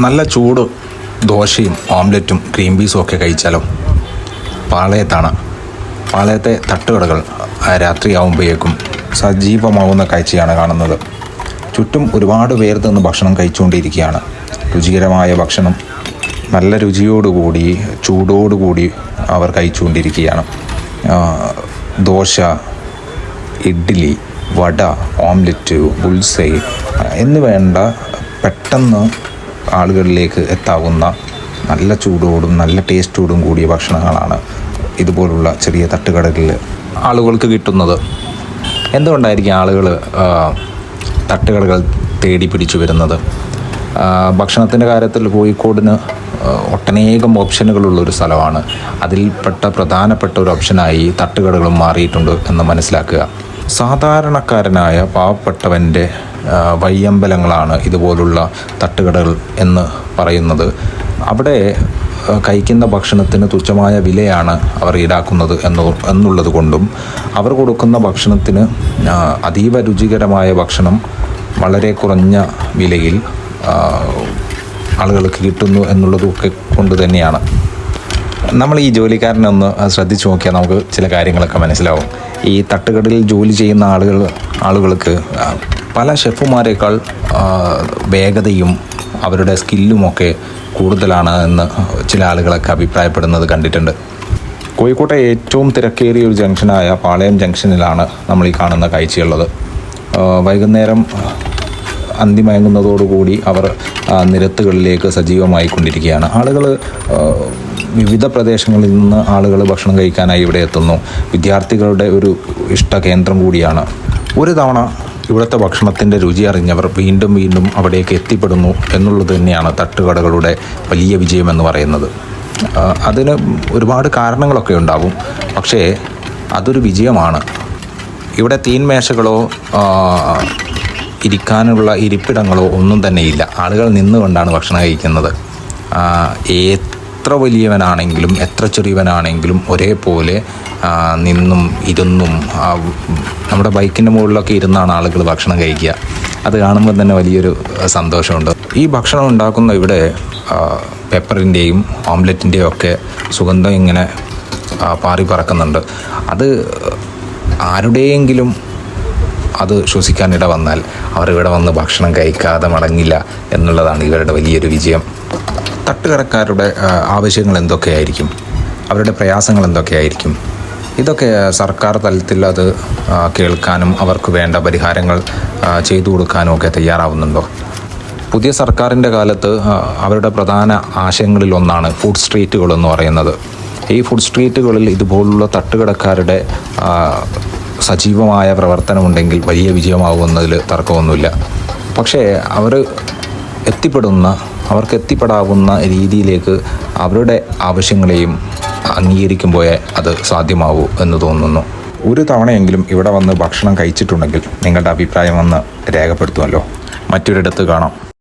നല്ല ചൂട് ദോശയും ഓംലെറ്റും ഗ്രീൻ പീസും ഒക്കെ കഴിച്ചാലോ. പാളയത്തെ തട്ടുകടകൾ രാത്രിയാവുമ്പോഴേക്കും സജീവമാവുന്ന കാഴ്ചയാണ് കാണുന്നത്. ചുറ്റും ഒരുപാട് പേർ നിന്ന് ഭക്ഷണം കഴിച്ചുകൊണ്ടിരിക്കുകയാണ്. രുചികരമായ ഭക്ഷണം നല്ല രുചിയോടുകൂടി ചൂടോടുകൂടി അവർ കഴിച്ചുകൊണ്ടിരിക്കുകയാണ്. ദോശ, ഇഡ്ഡലി, വട, ഓംലെറ്റ്, ബുൾസൈ എന്ന് വേണ്ട പെട്ടെന്ന് ആളുകളിലേക്ക് എത്താവുന്ന നല്ല ചൂടോടും നല്ല ടേസ്റ്റോടും കൂടിയ ഭക്ഷണങ്ങളാണ് ഇതുപോലുള്ള ചെറിയ തട്ടുകടകളിൽ ആളുകൾക്ക് കിട്ടുന്നത്. എന്തുകൊണ്ടായിരിക്കും ആളുകൾ തട്ടുകടകൾ തേടി പിടിച്ചു വരുന്നത്? ഭക്ഷണത്തിൻ്റെ കാര്യത്തിൽ കോഴിക്കോടിന് ഒട്ടനേകം ഓപ്ഷനുകളുള്ളൊരു സ്ഥലമാണ്. അതിൽപ്പെട്ട പ്രധാനപ്പെട്ട ഒരു ഓപ്ഷനായി തട്ടുകടകളും മാറിയിട്ടുണ്ട് എന്ന് മനസ്സിലാക്കുക. സാധാരണക്കാരനായ പാവപ്പെട്ടവൻ്റെ വഴിയമ്പലങ്ങളാണ് ഇതുപോലുള്ള തട്ടുകടകൾ എന്ന് പറയുന്നത്. അവിടെ കഴിക്കുന്ന ഭക്ഷണത്തിന് തുച്ഛമായ വിലയാണ് അവർ ഈടാക്കുന്നത് എന്നുള്ളത് കൊണ്ടും അവർ കൊടുക്കുന്ന ഭക്ഷണത്തിന് അതീവ രുചികരമായ ഭക്ഷണം വളരെ കുറഞ്ഞ വിലയിൽ ആളുകൾക്ക് കിട്ടുന്നു എന്നുള്ളതൊക്കെ കൊണ്ട് തന്നെയാണ്. നമ്മൾ ഈ ജോലിക്കാരനൊന്ന് ശ്രദ്ധിച്ചു നോക്കിയാൽ നമുക്ക് ചില കാര്യങ്ങളൊക്കെ മനസ്സിലാവും. ഈ തട്ടുകടലിൽ ജോലി ചെയ്യുന്ന ആളുകൾക്ക് പല ഷെഫുമാരേക്കാൾ വേഗതയും അവരുടെ സ്കില്ലുമൊക്കെ കൂടുതലാണ് എന്ന് ചില ആളുകളൊക്കെ അഭിപ്രായപ്പെടുന്നത് കണ്ടിട്ടുണ്ട്. കോഴിക്കോട്ടെ ഏറ്റവും തിരക്കേറിയ ഒരു ജംഗ്ഷനായ പാളയം ജംഗ്ഷനിലാണ് നമ്മൾ ഈ കാണുന്ന കാഴ്ചയുള്ളത്. വൈകുന്നേരം അന്തിമയങ്ങുന്നതോടുകൂടി അവർ നിരത്തുകളിലേക്ക് സജീവമായി കൊണ്ടിരിക്കുകയാണ്. വിവിധ പ്രദേശങ്ങളിൽ നിന്ന് ആളുകൾ ഭക്ഷണം കഴിക്കാനായി ഇവിടെ എത്തുന്നു. വിദ്യാർത്ഥികളുടെ ഒരു ഇഷ്ട കേന്ദ്രം കൂടിയാണ്. ഒരു തവണ ഇവിടുത്തെ ഭക്ഷണത്തിൻ്റെ രുചി അറിഞ്ഞവർ വീണ്ടും വീണ്ടും അവിടേക്ക് എത്തിപ്പെടുന്നു എന്നുള്ളത് തന്നെയാണ് തട്ടുകടകളുടെ വലിയ വിജയമെന്ന് പറയുന്നത്. അതിന് ഒരുപാട് കാരണങ്ങളൊക്കെ ഉണ്ടാവും, പക്ഷേ അതൊരു വിജയമാണ്. ഇവിടെ തീൻമേശകളോ ഇരിക്കാനുള്ള ഇരിപ്പിടങ്ങളോ ഒന്നും തന്നെയില്ല. ആളുകൾ നിന്നുകൊണ്ടാണ് ഭക്ഷണം കഴിക്കുന്നത്. എത്ര വലിയവനാണെങ്കിലും എത്ര ചെറിയവനാണെങ്കിലും ഒരേപോലെ നിന്നും ഇരുന്നും നമ്മുടെ ബൈക്കിൻ്റെ മുകളിലൊക്കെ ഇരുന്നാണ് ആളുകൾ ഭക്ഷണം കഴിക്കുക. അത് കാണുമ്പോൾ തന്നെ വലിയൊരു സന്തോഷമുണ്ട്. ഈ ഭക്ഷണം ഉണ്ടാക്കുന്ന ഇവിടെ പെപ്പറിൻ്റെയും ഓംലെറ്റിൻ്റെയും ഒക്കെ സുഗന്ധം ഇങ്ങനെ പാറി പറക്കുന്നുണ്ട്. അത് ആരുടെയെങ്കിലും അത് ശ്വസിക്കാനിട വന്നാൽ അവർ ഇവിടെ വന്ന് ഭക്ഷണം കഴിക്കാതെ മടങ്ങില്ല എന്നുള്ളതാണ് ഇവരുടെ വലിയൊരു വിജയം. തട്ടുകടക്കാരുടെ ആവശ്യങ്ങൾ എന്തൊക്കെയായിരിക്കും? അവരുടെ പ്രയാസങ്ങൾ എന്തൊക്കെയായിരിക്കും? ഇതൊക്കെ സർക്കാർ തലത്തിൽ അത് കേൾക്കാനും അവർക്ക് വേണ്ട പരിഹാരങ്ങൾ ചെയ്തു കൊടുക്കാനും ഒക്കെ തയ്യാറാവുന്നുണ്ടോ? പുതിയ സർക്കാരിൻ്റെ കാലത്ത് അവരുടെ പ്രധാന ആശയങ്ങളിലൊന്നാണ് ഫുഡ് സ്ട്രീറ്റുകൾ എന്ന് പറയുന്നത്. ഈ ഫുഡ് സ്ട്രീറ്റുകളിൽ ഇതുപോലുള്ള തട്ടുകടക്കാരുടെ സജീവമായ പ്രവർത്തനമുണ്ടെങ്കിൽ വലിയ വിജയമാകുന്നതിൽ തർക്കമൊന്നുമില്ല. പക്ഷേ അവർക്ക് എത്തിപ്പെടാവുന്ന രീതിയിലേക്ക് അവരുടെ ആവശ്യങ്ങളെയും അംഗീകരിക്കുമ്പോഴേ അത് സാധ്യമാവൂ എന്ന് തോന്നുന്നു. ഒരു തവണയെങ്കിലും ഇവിടെ വന്ന് ഭക്ഷണം കഴിച്ചിട്ടുണ്ടെങ്കിൽ നിങ്ങളുടെ അഭിപ്രായം ഒന്ന് രേഖപ്പെടുത്തുമല്ലോ. മറ്റൊരിടത്ത് കാണാം.